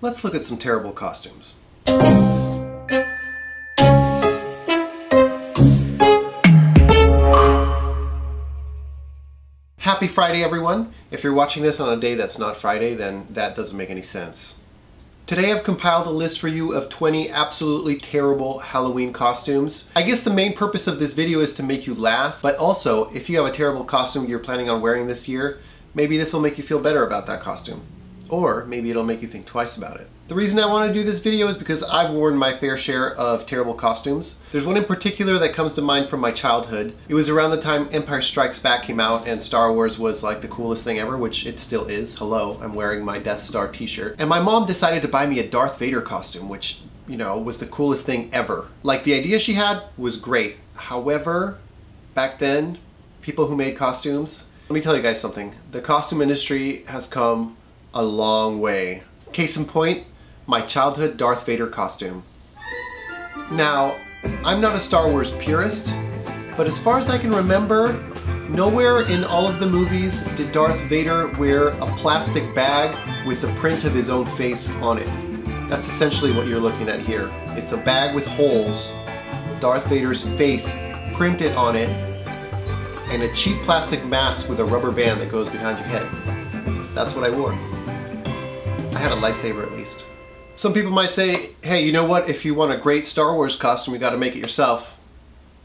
let's look at some terrible costumes. Happy Friday, everyone. If you're watching this on a day that's not Friday, then that doesn't make any sense. Today I've compiled a list for you of 20 absolutely terrible Halloween costumes. I guess the main purpose of this video is to make you laugh, but also if you have a terrible costume you're planning on wearing this year, maybe this will make you feel better about that costume. Or maybe it'll make you think twice about it. The reason I want to do this video is because I've worn my fair share of terrible costumes. There's one in particular that comes to mind from my childhood. It was around the time Empire Strikes Back came out and Star Wars was like the coolest thing ever, which it still is. Hello, I'm wearing my Death Star t-shirt. And my mom decided to buy me a Darth Vader costume, which, you know, was the coolest thing ever. Like, the idea she had was great. However, back then, people who made costumes, let me tell you guys something. The costume industry has come a long way. Case in point, my childhood Darth Vader costume. Now, I'm not a Star Wars purist, but as far as I can remember, nowhere in all of the movies did Darth Vader wear a plastic bag with the print of his own face on it. That's essentially what you're looking at here. It's a bag with holes, Darth Vader's face printed on it, and a cheap plastic mask with a rubber band that goes behind your head. That's what I wore. I had a lightsaber at least. Some people might say, hey, you know what? If you want a great Star Wars costume, you gotta make it yourself.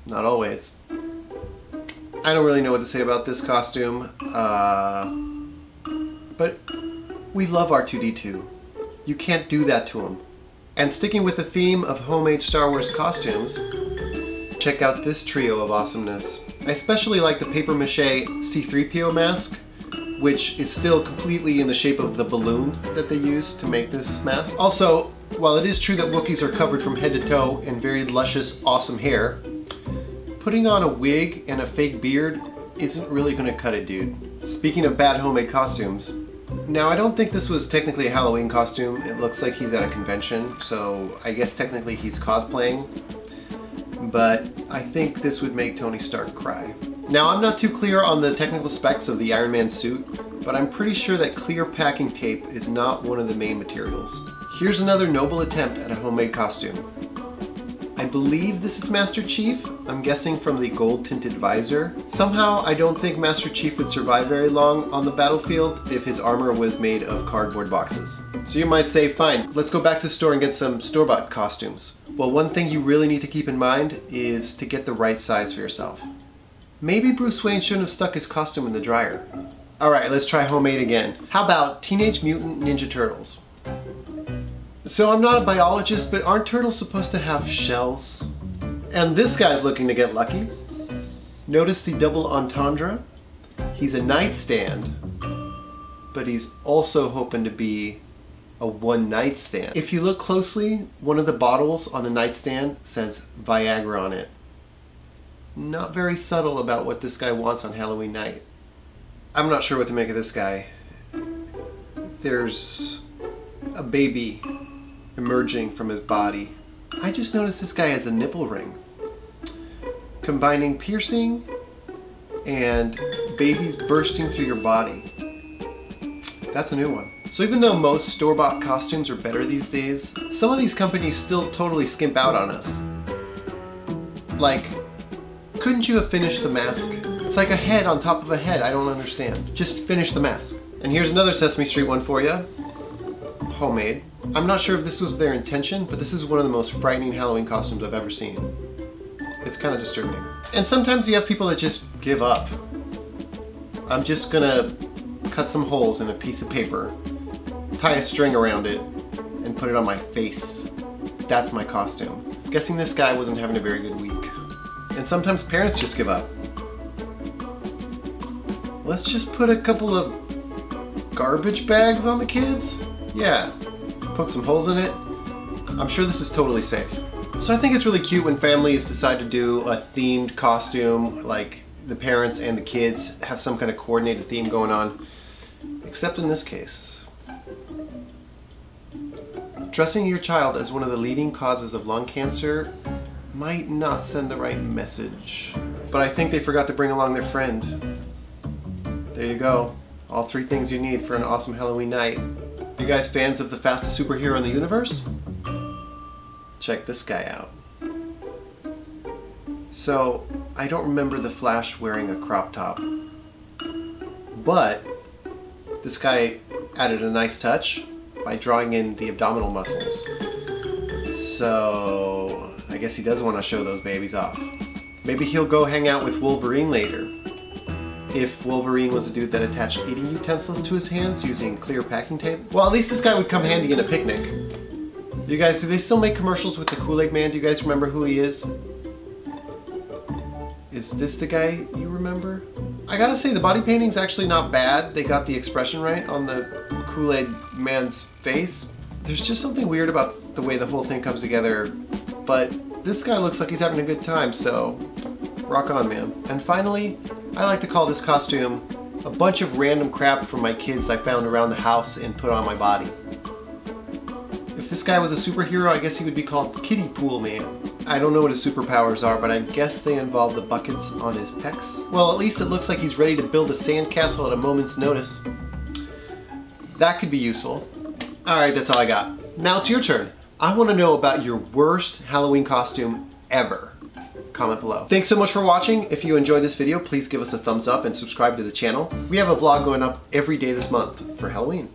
Not always. I don't really know what to say about this costume, but we love R2-D2. You can't do that to him. And sticking with the theme of homemade Star Wars costumes, check out this trio of awesomeness. I especially like the papier-mâché C-3PO mask, which is still completely in the shape of the balloon that they used to make this mask. Also, while it is true that Wookiees are covered from head to toe in very luscious, awesome hair, putting on a wig and a fake beard isn't really gonna cut it, dude. Speaking of bad homemade costumes, now I don't think this was technically a Halloween costume. It looks like he's at a convention, so I guess technically he's cosplaying, but I think this would make Tony Stark cry. Now, I'm not too clear on the technical specs of the Iron Man suit, but I'm pretty sure that clear packing tape is not one of the main materials. Here's another noble attempt at a homemade costume. I believe this is Master Chief. I'm guessing from the gold tinted visor. Somehow, I don't think Master Chief would survive very long on the battlefield if his armor was made of cardboard boxes. So you might say, fine, let's go back to the store and get some store-bought costumes. Well, one thing you really need to keep in mind is to get the right size for yourself. Maybe Bruce Wayne shouldn't have stuck his costume in the dryer. Alright, let's try homemade again. How about Teenage Mutant Ninja Turtles? So I'm not a biologist, but aren't turtles supposed to have shells? And this guy's looking to get lucky. Notice the double entendre? He's a nightstand, but he's also hoping to be a one-night stand. If you look closely, one of the bottles on the nightstand says Viagra on it. Not very subtle about what this guy wants on Halloween night. I'm not sure what to make of this guy. There's a baby emerging from his body. I just noticed this guy has a nipple ring. Combining piercing and babies bursting through your body. That's a new one. So even though most store-bought costumes are better these days, some of these companies still totally skimp out on us. Like, couldn't you have finished the mask? It's like a head on top of a head, I don't understand. Just finish the mask. And here's another Sesame Street one for you. Homemade. I'm not sure if this was their intention, but this is one of the most frightening Halloween costumes I've ever seen. It's kind of disturbing. And sometimes you have people that just give up. I'm just gonna cut some holes in a piece of paper, tie a string around it, and put it on my face. That's my costume. I'm guessing this guy wasn't having a very good week. And sometimes parents just give up. Let's just put a couple of garbage bags on the kids? Yeah, poke some holes in it. I'm sure this is totally safe. So I think it's really cute when families decide to do a themed costume, like the parents and the kids have some kind of coordinated theme going on. Except in this case. Dressing your child as one of the leading causes of lung cancer might not send the right message. But I think they forgot to bring along their friend. There you go. All 3 things you need for an awesome Halloween night. You guys fans of the fastest superhero in the universe? Check this guy out. So, I don't remember the Flash wearing a crop top, but this guy added a nice touch by drawing in the abdominal muscles. So, I guess he does want to show those babies off. Maybe he'll go hang out with Wolverine later. If Wolverine was a dude that attached eating utensils to his hands using clear packing tape. Well, at least this guy would come handy in a picnic. You guys, do they still make commercials with the Kool-Aid Man? Do you guys remember who he is? Is this the guy you remember? I gotta say, the body painting's actually not bad. They got the expression right on the Kool-Aid Man's face. There's just something weird about the way the whole thing comes together, but this guy looks like he's having a good time, so rock on, man. And finally, I like to call this costume a bunch of random crap from my kids I found around the house and put on my body. If this guy was a superhero, I guess he would be called Kiddie Pool Man. I don't know what his superpowers are, but I guess they involve the buckets on his pecs. Well, at least it looks like he's ready to build a sandcastle at a moment's notice. That could be useful. Alright, that's all I got. Now it's your turn. I want to know about your worst Halloween costume ever. Comment below. Thanks so much for watching. If you enjoyed this video, please give us a thumbs up and subscribe to the channel. We have a vlog going up every day this month for Halloween.